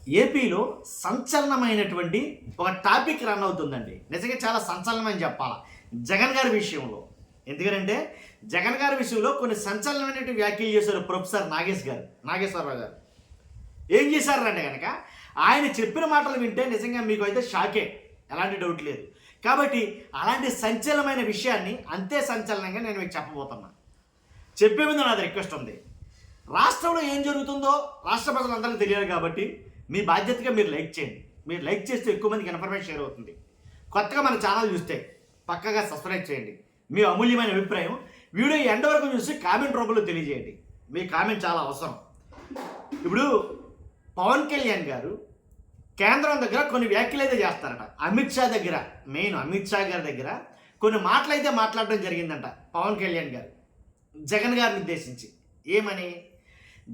ఏపీలో సంచలనమైనటువంటి ఒక topic run అవుతుందండి. నిజంగా చాలా సంచలనమని చెప్పాలా జగన్ గారి విషయంలో. ఎందుకంటే జగన్ గారి విషయంలో కొన్ని సంచలనమైనటువంటి వ్యాఖ్యలు చేశారు ప్రొఫెసర్ నాగేశ్వరరావు గారు. ఏం చేశారంటే కనుక ఆయన చెప్పిన మాటలు వింటే నిజంగా మీకు అయితే షాకే, ఎలాంటి డౌట్ లేదు. కాబట్టి అలాంటి సంచలనమైన విషయాన్ని అంతే సంచలనంగా నేను మీకు చెప్పబోతున్నా. చెప్పే ముందు నాది రిక్వెస్ట్ ఉంది. రాష్ట్రంలో ఏం జరుగుతుందో రాష్ట్ర ప్రజలందరికీ తెలియాలి కాబట్టి మీ బాధ్యతగా మీరు లైక్ చేయండి. మీరు లైక్ చేస్తే ఎక్కువ మందికి ఇన్ఫర్మేషన్ షేర్ అవుతుంది. కొత్తగా మన ఛానల్ చూస్తే పక్కగా సబ్స్క్రైబ్ చేయండి. మీ అమూల్యమైన అభిప్రాయం వీడియో ఎండ్ వరకు చూసి కామెంట్ రూపంలో తెలియజేయండి. మీ కామెంట్ చాలా అవసరం. ఇప్పుడు పవన్ కళ్యాణ్ గారు కేంద్రం దగ్గర కొన్ని వ్యాఖ్యలు అయితే చేస్తారట. అమిత్ షా దగ్గర, మెయిన్ అమిత్ షా గారి దగ్గర కొన్ని మాటలు అయితే మాట్లాడడం జరిగిందంట పవన్ కళ్యాణ్ గారు జగన్ గారిని ఉద్దేశించి. ఏమని?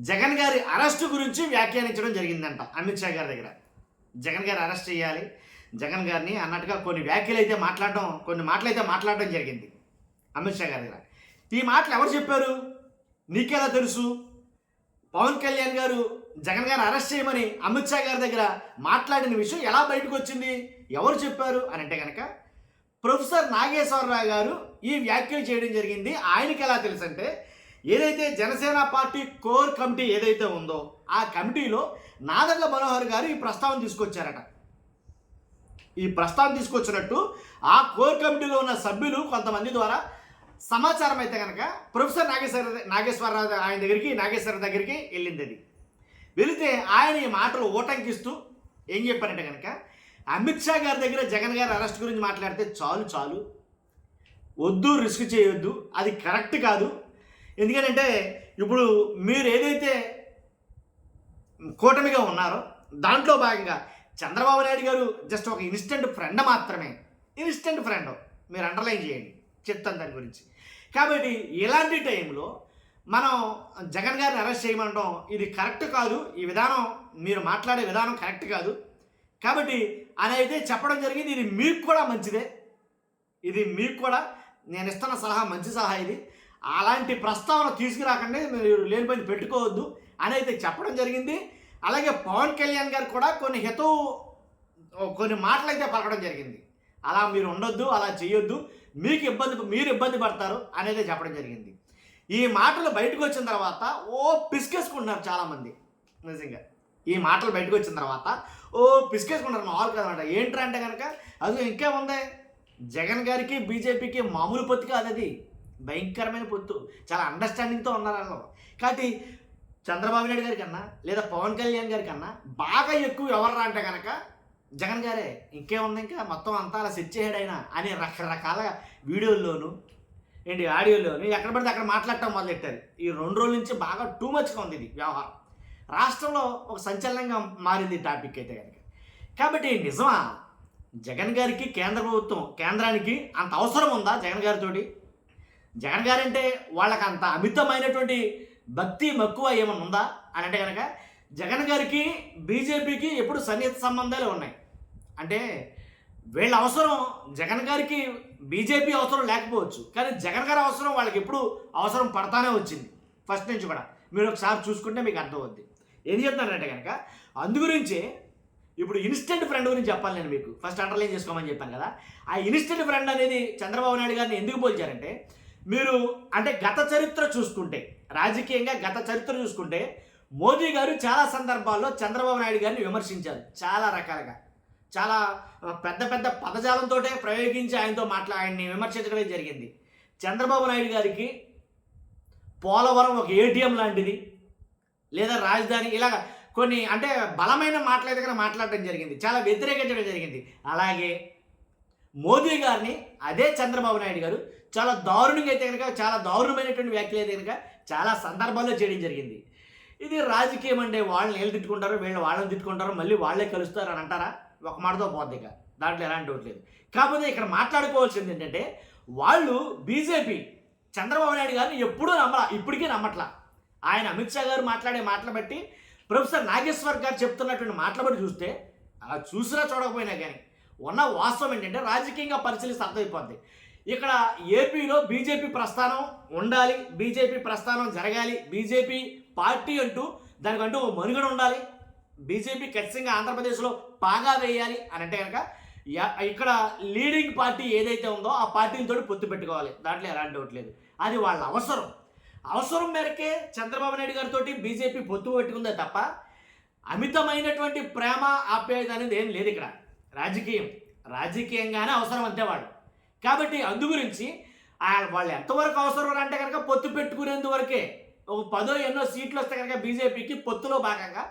జగన్ గారి అరెస్టు గురించి వ్యాఖ్యానించడం జరిగిందంట అమిత్ షా గారి దగ్గర. జగన్ గారు అరెస్ట్ చేయాలి జగన్ గారిని అన్నట్టుగా కొన్ని మాటలు అయితే మాట్లాడడం జరిగింది అమిత్ షా గారి దగ్గర. ఈ మాటలు ఎవరు చెప్పారు? నీకెలా తెలుసు? పవన్ కళ్యాణ్ గారు జగన్ గారు అరెస్ట్ చేయమని అమిత్ షా గారి దగ్గర మాట్లాడిన విషయం ఎలా బయటకు వచ్చింది? ఎవరు చెప్పారు అని అంటే కనుక ప్రొఫెసర్ నాగేశ్వరరావు గారు ఈ వ్యాఖ్యలు చేయడం జరిగింది. ఆయనకి ఎలా తెలుసు అంటే, ఏదైతే జనసేన పార్టీ కోర్ కమిటీ ఏదైతే ఉందో ఆ కమిటీలో నాదెండ్ల మనోహర్ గారు ఈ ప్రస్తావన తీసుకొచ్చారట. ఈ ప్రస్తావన తీసుకొచ్చినట్టు ఆ కోర్ కమిటీలో ఉన్న సభ్యులు కొంతమంది ద్వారా సమాచారం అయితే కనుక ప్రొఫెసర్ నాగేశ్వరరావు నాగేశ్వర దగ్గరికి వెళ్ళింది. అది వెళితే ఆయన ఈ మాటలు ఓటంకిస్తూ ఏం చెప్పారంటే కనుక, అమిత్ షా గారి దగ్గర జగన్ గారి అరెస్ట్ గురించి మాట్లాడితే చాలు, వద్దు, రిస్క్ చేయొద్దు, అది కరెక్ట్ కాదు. ఎందుకంటే ఇప్పుడు మీరు ఏదైతే కూటమిగా ఉన్నారో దాంట్లో భాగంగా చంద్రబాబు నాయుడు గారు జస్ట్ ఒక ఇన్స్టెంట్ ఫ్రెండ్ మాత్రమే. ఇన్స్టెంట్ ఫ్రెండ్ మీరు అండర్లైన్ చేయండి, చెప్తాను దాని గురించి. కాబట్టి ఇలాంటి టైంలో మనం జగన్ గారిని అరెస్ట్ చేయమంటాం ఇది కరెక్ట్ కాదు, ఈ విధానం మీరు మాట్లాడే విధానం కరెక్ట్ కాదు. కాబట్టి అని అయితే చెప్పడం జరిగింది. ఇది మీకు కూడా మంచిదే, ఇది మీకు కూడా నేను ఇస్తున్న సలహా మంచి సలహా. ఇది అలాంటి ప్రస్తావన తీసుకురాకండి, మీరు లేనిపోయింది పెట్టుకోవద్దు అని అయితే చెప్పడం జరిగింది. అలాగే పవన్ కళ్యాణ్ గారు కూడా కొన్ని మాటలు అయితే పలకడం జరిగింది. అలా మీరు ఉండొద్దు, అలా చేయొద్దు, మీరు ఇబ్బంది పడతారు అనేది చెప్పడం జరిగింది. ఈ మాటలు బయటకు వచ్చిన తర్వాత పిసికేసుకుంటున్నారు చాలామంది. నిజంగా ఈ మాటలు బయటకు వచ్చిన తర్వాత పిసికేసుకుంటారు. మామూలు కదనమాట. ఏంట్రా అంటే కనుక అది ఇంకా ఉంది. జగన్ గారికి బీజేపీకి మామూలు పొత్తు కాదు, అది భయంకరమైన పొత్తు. చాలా అండర్స్టాండింగ్తో ఉన్నారు వాళ్ళు. కాబట్టి చంద్రబాబు నాయుడు గారి కన్నా లేదా పవన్ కళ్యాణ్ గారి కన్నా బాగా ఎక్కువ ఎవర్రా అంటే కనుక జగన్ గారే. ఇంకేముంది, ఇంకా మొత్తం అంతా అలా సెట్ చేయడు ఆయన అని రకరకాల వీడియోల్లోనూ ఆడియోలోనూ ఎక్కడ పడితే అక్కడ మాట్లాడటం మొదలెట్టారు. ఈ 2 రోజుల నుంచి బాగా టూ మచ్గా ఉంది ఇది వ్యవహారం. రాష్ట్రంలో ఒక సంచలనంగా మారింది టాపిక్ అయితే కనుక. కాబట్టి నిజమా జగన్ గారికి కేంద్రానికి అంత అవసరం ఉందా? జగన్ గారితోటి జగన్ గారంటే వాళ్ళకి అంత అమితమైనటువంటి భక్తి మక్కువ ఏమన్నా ఉందా అని అంటే కనుక జగన్ గారికి బీజేపీకి ఎప్పుడు సన్నిహిత సంబంధాలే ఉన్నాయి. అంటే వీళ్ళ అవసరం జగన్ గారికి బీజేపీ అవసరం లేకపోవచ్చు, కానీ జగన్ గారి అవసరం వాళ్ళకి ఎప్పుడు అవసరం పడతానే వచ్చింది ఫస్ట్ నుంచి కూడా. మీరు ఒకసారి చూసుకుంటే మీకు అర్థమవుద్ది. ఏం చెప్తానంటే కనుక అందుగురించే ఇప్పుడు ఇన్స్టెంట్ ఫ్రెండ్ గురించి చెప్పాలి నేను మీకు. ఫస్ట్ అండర్లైన్ చేసుకోమని చెప్పాను కదా. ఆ ఇన్స్టెంట్ ఫ్రెండ్ అనేది చంద్రబాబు నాయుడు గారిని ఎందుకు పోల్చారంటే, మీరు అంటే రాజకీయంగా గత చరిత్ర చూసుకుంటే మోదీ గారు చాలా సందర్భాల్లో చంద్రబాబు నాయుడు గారిని విమర్శించారు. చాలా రకాలుగా, చాలా పెద్ద పదజాలంతో ప్రయోగించి ఆయన్ని విమర్శించడమే జరిగింది. చంద్రబాబు నాయుడు గారికి పోలవరం ఒక ఏటీఎం లాంటిది, లేదా రాజధాని, ఇలాగ కొన్ని అంటే బలమైన మాటలైతే కనుక మాట్లాడటం జరిగింది, చాలా వ్యతిరేకించడం జరిగింది. అలాగే మోదీ గారిని అదే చంద్రబాబు నాయుడు గారు చాలా దారుణమైనటువంటి వ్యాఖ్యలు అయితే కనుక చాలా సందర్భాల్లో చేయడం జరిగింది. ఇది రాజకీయం అంటే వాళ్ళని వీళ్ళు తిట్టుకుంటారు, వాళ్ళని తిట్టుకుంటారు, మళ్ళీ వాళ్ళే కలుస్తారు అని అంటారా? ఒక మాటతో పోద్ది. ఇక దాంట్లో ఎలాంటి డౌట్ లేదు. కాకపోతే ఇక్కడ మాట్లాడుకోవాల్సింది ఏంటంటే, వాళ్ళు బీజేపీ చంద్రబాబు నాయుడు గారిని ఎప్పుడూ ఇప్పటికీ నమ్మట్లా. ఆయన అమిత్ షా గారు మాట్లాడే మాటలు బట్టి, ప్రొఫెసర్ నాగేశ్వర్ గారు చెప్తున్నటువంటి మాటలు బట్టి చూస్తే, అలా చూసినా చూడకపోయినా కానీ ఉన్న వాస్తవం ఏంటంటే రాజకీయంగా పరిశీలిస్తే అర్థమైపోద్ది. ఇక్కడ ఏపీలో బీజేపీ ప్రస్థానం ఉండాలి, బీజేపీ ప్రస్థానం జరగాలి, బీజేపీ పార్టీ అంటూ దానికంటూ మనుగడ ఉండాలి. బీజేపీ ఖచ్చితంగా ఆంధ్రప్రదేశ్లో పాగా వేయాలి అని అంటే కనుక ఇక్కడ లీడింగ్ పార్టీ ఏదైతే ఉందో ఆ పార్టీలతో పొత్తు పెట్టుకోవాలి, దాంట్లో ఎలాంటి డౌట్ లేదు. అది వాళ్ళ అవసరం మేరకే చంద్రబాబు నాయుడు గారితో బీజేపీ పొత్తు పెట్టుకుందే తప్ప అమితమైనటువంటి ప్రేమ ఆప్యాయత అనేది ఏం లేదు. ఇక్కడ రాజకీయంగానే అవసరం అంతే వాళ్ళు. కాబట్టి అందు గురించి వాళ్ళు ఎంతవరకు అవసరం అంటే కనుక పొత్తు పెట్టుకునేందువరకే. ఒక 10 ఎన్నో సీట్లు వస్తే కనుక బీజేపీకి పొత్తులో భాగంగా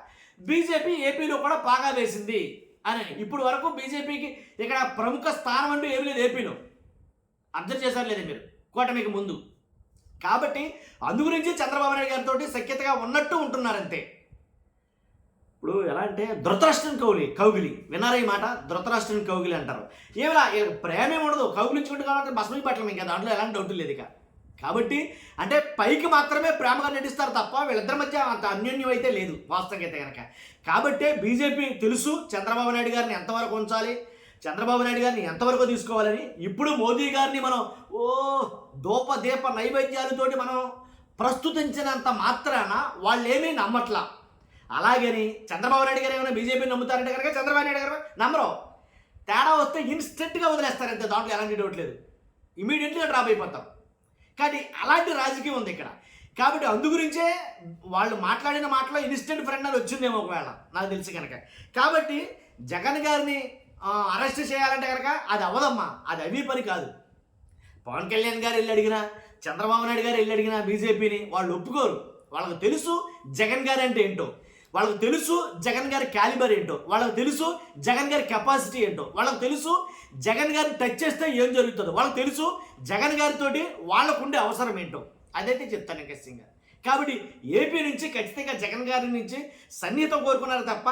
బీజేపీ ఏపీలో కూడా బాగా వేసింది అని. ఇప్పుడు వరకు బీజేపీకి ఇక్కడ ప్రముఖ స్థానం అంటూ ఏమీ లేదు ఏపీలో. అబ్జర్వ్ చేశారు లేదు మీరు కూటమికి ముందు. కాబట్టి అందు గురించి చంద్రబాబు నాయుడు గారితో సఖ్యతగా ఉన్నట్టు ఉంటున్నారంతే. ఇప్పుడు ఎలా అంటే ధృతరాష్ట్రం కౌగిలి విన్నారా ఈ మాట? ధృతరాష్ట్రం కౌగిలి అంటారు. ఏమిలా ప్రేమే ఉండదు, కౌగిలించుకుంటూ కావాలంటే భస్మీ పట్టడం, ఇంకా దాంట్లో ఎలాంటి డౌట్ లేదు ఇక. కాబట్టి అంటే పైకి మాత్రమే ప్రేమగా నటిస్తారు తప్ప వీళ్ళిద్దరి మధ్య అంత అన్యోన్యం అయితే లేదు వాస్తవంగా అయితే కనుక. కాబట్టి బీజేపీ తెలుసు చంద్రబాబు నాయుడు గారిని ఎంతవరకు ఉంచాలి, చంద్రబాబు నాయుడు గారిని ఎంతవరకు తీసుకోవాలని. ఇప్పుడు మోదీ గారిని మనం దీప నైవేద్యాలతోటి మనం ప్రస్తుతించినంత మాత్రాన వాళ్ళు ఏమీ నమ్మట్లా. అలాగని చంద్రబాబు నాయుడు గారు ఏమైనా బీజేపీని నమ్ముతారంటే కనుక చంద్రబాబు నాయుడు గారు నమ్మరు. తేడా వస్తే ఇన్స్టెంట్గా వదిలేస్తారు అంతే, దాంట్లో ఎలాంటి డౌట్ లేదు. ఇమీడియట్గా డ్రాప్ అయిపోతాం. కానీ అలాంటి రాజకీయం ఉంది ఇక్కడ. కాబట్టి అందు గురించే వాళ్ళు మాట్లాడిన మాటలో ఇన్స్టెంట్ ఫ్రెండ్ అని వచ్చిందేమో ఒకవేళ నాకు తెలిసి కనుక. కాబట్టి జగన్ గారిని అరెస్ట్ చేయాలంటే కనుక అది అవ్వదమ్మా, అది అవి పని కాదు. పవన్ కళ్యాణ్ గారు వెళ్ళి అడిగినా, చంద్రబాబు నాయుడు గారు వెళ్ళి అడిగినా బీజేపీని వాళ్ళు ఒప్పుకోరు. వాళ్ళకు తెలుసు జగన్ గారు అంటే ఏంటో, వాళ్ళకు తెలుసు జగన్ గారి క్యాలిబర్ ఏంటో, వాళ్ళకు తెలుసు జగన్ గారి కెపాసిటీ ఏంటో, వాళ్ళకు తెలుసు జగన్ గారిని టచ్ చేస్తే ఏం జరుగుతుందో, వాళ్ళకు తెలుసు జగన్ గారితోటి వాళ్ళకుండే అవసరం ఏంటో. అదైతే చెప్తాను ఖచ్చితంగా. కాబట్టి ఏపీ నుంచి ఖచ్చితంగా జగన్ గారి నుంచి సన్నిహితం కోరుకున్నారు తప్ప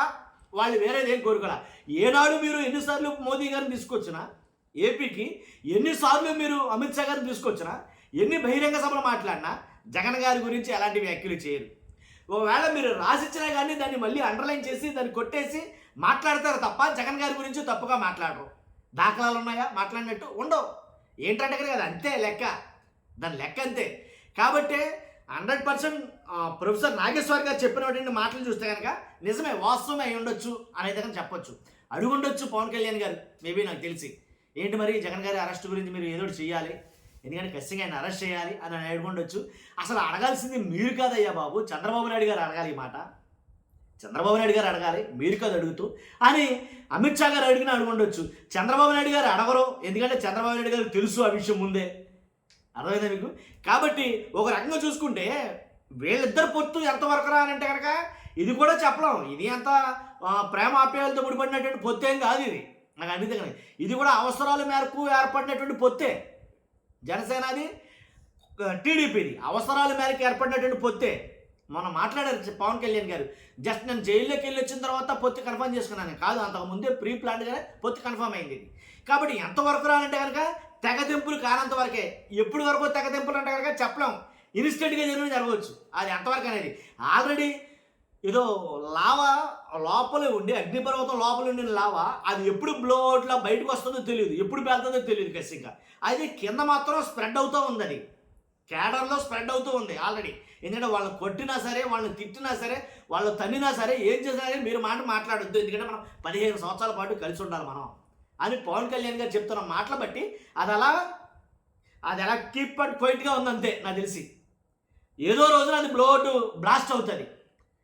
వాళ్ళు వేరేది ఏం కోరుకోరా. ఏనాడు మీరు ఎన్నిసార్లు మోదీ గారిని తీసుకొచ్చినా ఏపీకి, ఎన్నిసార్లు మీరు అమిత్ షా గారిని తీసుకొచ్చినా, ఎన్ని బహిరంగ సభలు మాట్లాడినా జగన్ గారి గురించి ఎలాంటి వ్యాఖ్యలు చేయరు. ఒకవేళ మీరు రాసిచ్చినా కానీ దాన్ని మళ్ళీ అండర్లైన్ చేసి దాన్ని కొట్టేసి మాట్లాడతారు తప్ప జగన్ గారి గురించి తప్పుగా మాట్లాడరు. దాఖలాలు ఉన్నాయా మాట్లాడినట్టు? ఉండవు. ఏంటంటే కదా అంతే లెక్క, దాని లెక్క అంతే. కాబట్టి 100% ప్రొఫెసర్ నాగేశ్వర్ గారు చెప్పినటువంటి మాటలు చూస్తే కనుక నిజమే, వాస్తవమే అయి ఉండొచ్చు అనేది కానీ చెప్పొచ్చు. అడుగుండొచ్చు పవన్ కళ్యాణ్ గారు మేబీ, నాకు తెలిసి ఏంటి మరి జగన్ గారి అరెస్ట్ గురించి మీరు ఏదో చేయాలి, ఎందుకంటే ఖచ్చితంగా ఆయన అరెస్ట్ చేయాలి అని అడుగుండొచ్చు. అసలు అడగాల్సింది మీరు కాదయ్యా బాబు, చంద్రబాబు నాయుడు గారు అడగాలి. ఈ మాట చంద్రబాబు నాయుడు గారు అడగాలి, మీరు కాదు అడుగుతూ అని అమిత్ షా గారు అడిగినా అడుగుండొచ్చు. చంద్రబాబు నాయుడు గారు అడగరు, ఎందుకంటే చంద్రబాబు నాయుడు గారికి తెలుసు ఆ విషయం ముందే. అర్థమైందా మీకు? కాబట్టి ఒక రకంగా చూసుకుంటే వీళ్ళిద్దరు పొత్తు ఎంతవరకు రా అని అంటే కనుక ఇది కూడా చెప్పలేం. ఇది అంత ప్రేమ ఆప్యాయాలతో ముడిపడినటువంటి పొత్తు ఏం కాదు ఇది, నాకు అనిపిస్తుంది కానీ. ఇది కూడా అవసరాల మేరకు ఏర్పడినటువంటి పొత్తే. జనసేనది టీడీపీది అవసరాల మేరకు ఏర్పడినటువంటి పొత్తే. మొన్న మాట్లాడారు పవన్ కళ్యాణ్ గారు, జస్ట్ నేను జైల్లోకి వెళ్ళి వచ్చిన తర్వాత పొత్తు కన్ఫర్మ్ చేసుకున్నాను కాదు, అంతకుముందే ప్రీ ప్లాన్డ్గానే పొత్తు కన్ఫర్మ్ అయింది ఇది. కాబట్టి ఎంతవరకు రానంటే కనుక తెగదెంపులు కానంత వరకే. ఎప్పుడు వరకు తెగదెంపులు అంటే కనుక చెప్పలేం, ఇన్స్టెంట్గా జరగవచ్చు. అది ఎంతవరకు అనేది ఆల్రెడీ ఏదో లావా లోపలే ఉండి, అగ్నిపర్వతం లోపల ఉండిన లావా అది ఎప్పుడు బ్లో అవుట్లా బయటకు వస్తుందో తెలియదు, ఎప్పుడు వెళ్తుందో తెలియదు ఖచ్చితంగా. అది కింద మాత్రం స్ప్రెడ్ అవుతూ ఉంది, అది కేడర్లో స్ప్రెడ్ అవుతూ ఉంది ఆల్రెడీ. ఎందుకంటే వాళ్ళని కొట్టినా సరే, వాళ్ళని తిట్టినా సరే, వాళ్ళు తన్నినా సరే, ఏం చేసినా సరే మీరు మాట్లాడొద్దు, ఎందుకంటే మనం 15 సంవత్సరాల పాటు కలిసి ఉండాలి మనం అని పవన్ కళ్యాణ్ గారు చెప్తున్న మాటలు బట్టి అది ఎలా కీప్ అండ్ క్వైట్గా ఉందంతే. నాకు తెలిసి ఏదో రోజున అది బ్లాస్ట్ అవుతుంది.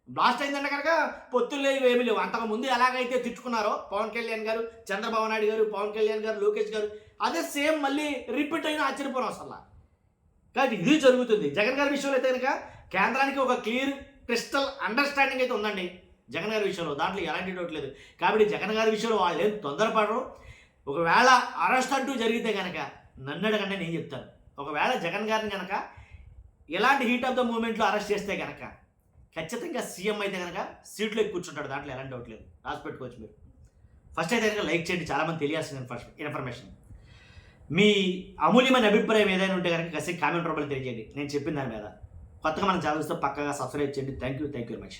బ్లాస్ట్ అయిందంటే కనుక పొత్తులు లేవు, ఏమీ లేవు. అంతకుముందు ఎలాగైతే తిట్టుకున్నారో పవన్ కళ్యాణ్ గారు, చంద్రబాబు నాయుడు గారు, పవన్ కళ్యాణ్ గారు, లోకేష్ గారు, అదే సేమ్ మళ్ళీ రిపీట్ అయినా ఆశ్చర్యపోవడం అసలు. కాబట్టి ఇది జరుగుతుంది. జగన్ గారి విషయంలో అయితే కనుక కేంద్రానికి ఒక క్లియర్ క్రిస్టల్ అండర్స్టాండింగ్ అయితే ఉందండి జగన్ గారి విషయంలో, దాంట్లో ఎలాంటి డౌట్ లేదు. కాబట్టి జగన్ గారి విషయంలో వాళ్ళు ఏం తొందరపడరు. ఒకవేళ అరెస్ట్ అంటూ జరిగితే కనుక నన్ను అడగండి, నేను చెప్తాను. ఒకవేళ జగన్ గారిని కనుక ఎలాంటి హీట్ ఆఫ్ ద మూమెంట్లో అరెస్ట్ చేస్తే కనుక ఖచ్చితంగా సీఎం అయితే కనుక సీట్లో కూర్చుంటాడు, దాంట్లో ఎలాంటి డౌట్ లేదు. రాసి పెట్టుకోవచ్చు మీరు. ఫస్ట్ అయితే కనుక లైక్ చేయండి, చాలామంది తెలియాల్సిన ఇన్ఫర్మేషన్. మీ అమూల్యమైన అభిప్రాయం ఏదైనా ఉంటే కనుక కాసేపు కామెంట్ రూపంలో తెలియజేయండి నేను చెప్పిన దాని మీద. కొత్తగా మన ఛానల్స్తో పక్కగా సబ్స్క్రైబ్ చేయండి. Thank you very much.